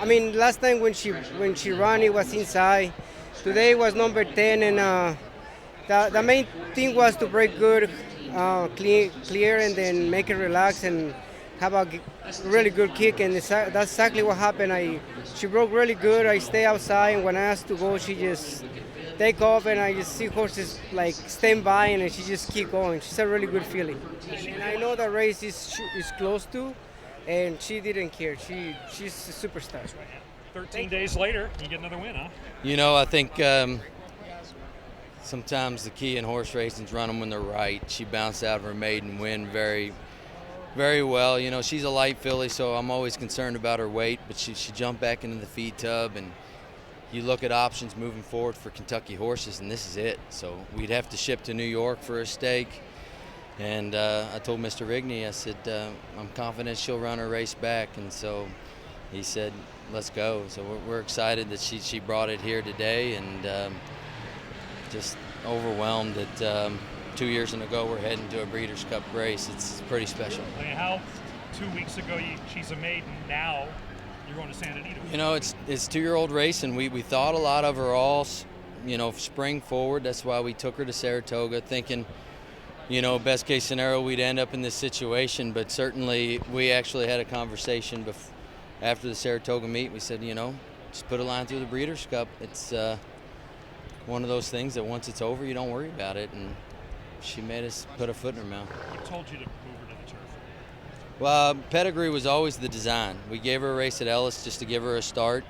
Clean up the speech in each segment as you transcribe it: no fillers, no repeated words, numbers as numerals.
I mean, last time when she ran, it was inside. Today was number 10, and the main thing was to break good, clear, and then make it relax and have a really good kick. And that's exactly what happened. She broke really good. I stay outside, and when I asked to go, she just take off, and I just see horses like stand by, and she just keep going. She's a really good feeling. And I know the race is close to, and she didn't care. She's a superstar. 13 days later, you get another win, huh? You know, I think sometimes the key in horse racing is run them when they're right. She bounced out of her maiden win very, very well. You know, she's a light filly, so I'm always concerned about her weight, but she jumped back into the feed tub, and you look at options moving forward for Kentucky horses, and this is it. So we'd have to ship to New York for a stake. And I told Mr. Rigney, I said, I'm confident she'll run her race back. And so he said, let's go. So we're excited that she brought it here today, and just overwhelmed that 2 years ago we're heading to a Breeders' Cup race. It's pretty special. I mean, how 2 weeks ago she's a maiden, now you're going to Santa Anita? You know, it's 2-year-old race, and we thought a lot of her all, you know, spring forward. That's why we took her to Saratoga, thinking, you know, best case scenario, we'd end up in this situation. But certainly we actually had a conversation after the Saratoga meet. We said, you know, just put a line through the Breeders' Cup. It's one of those things that once it's over, you don't worry about it. And she made us put a foot in her mouth. What told you to move her to the turf? Well, pedigree was always the design. We gave her a race at Ellis just to give her a start,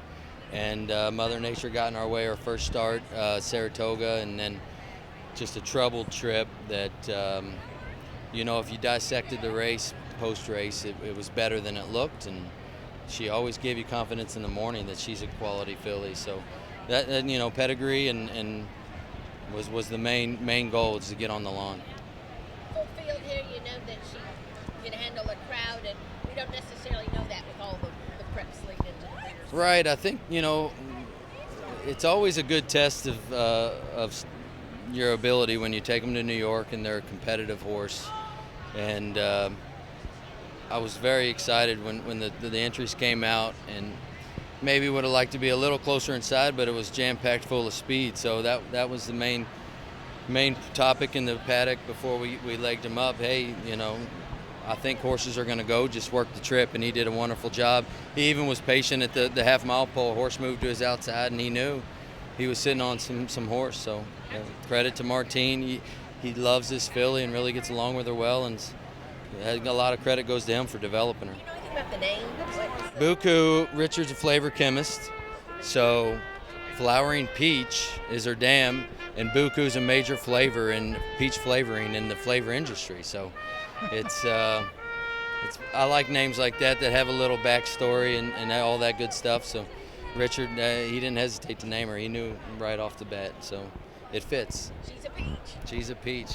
and Mother Nature got in our way our first start, Saratoga, and then just a troubled trip that, you know, if you dissected the race post-race, it was better than it looked, and she always gave you confidence in the morning that she's a quality filly. So that, you know, pedigree and was the main goal, is to get on the lawn. Full field here, you know that she can handle a crowd, and we don't necessarily know that with all the preps leading into the Breeders' Right, I think, you know, it's always a good test of your ability when you take them to New York and they're a competitive horse. And I was very excited when the entries came out, and maybe would have liked to be a little closer inside, but it was jam-packed full of speed. So that was the main topic in the paddock before we legged him up. Hey, you know, I think horses are going to go, just work the trip, and he did a wonderful job. He even was patient at the half-mile pole. Horse moved to his outside, and he knew he was sitting on some horse. So credit to Martin. He loves this filly and really gets along with her well, and a lot of credit goes to him for developing her. You know anything about the name? Buchu, Richard's a flavor chemist, so flowering peach is her dam, and Buchu's a major flavor in peach flavoring in the flavor industry. So it's I like names like that have a little backstory and all that good stuff. So Richard, he didn't hesitate to name her. He knew right off the bat, so it fits. She's a peach. She's a peach.